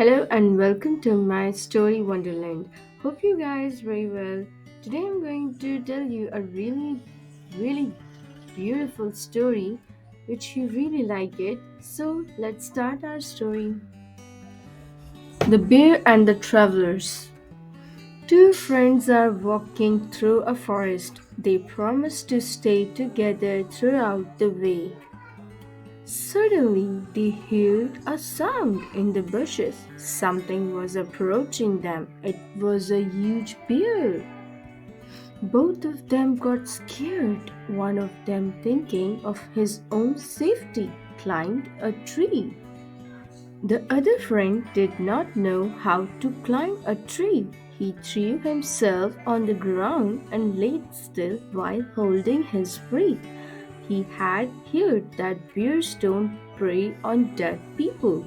Hello and welcome to my story wonderland. Hope you guys very well. Today I'm going to tell you a really beautiful story which you really like it. So let's start our story. The Bear and the Travelers. Two friends are walking through a forest. They promise to stay together throughout the way. Suddenly, they heard a sound in the bushes. Something was approaching them. It was a huge bear. Both of them got scared. One of them, thinking of his own safety, climbed a tree. The other friend did not know how to climb a tree. He threw himself on the ground and lay still while holding his breath. He had heard that bears don't prey on dead people.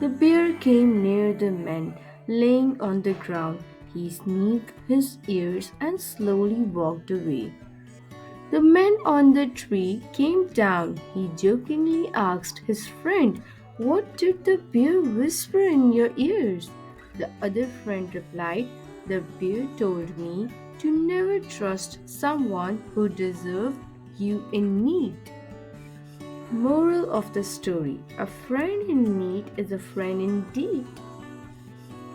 The bear came near the man laying on the ground. He sneaked his ears and slowly walked away. The man on the tree came down. He jokingly asked his friend, "What did the bear whisper in your ears?" The other friend replied, "The bear told me to never trust someone who deserved you in need." Moral of the story: a friend in need is a friend indeed.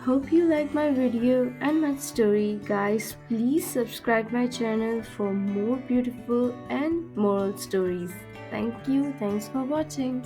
Hope you like my video and my story. Guys, please subscribe my channel for more beautiful and moral stories. Thank you. Thanks for watching.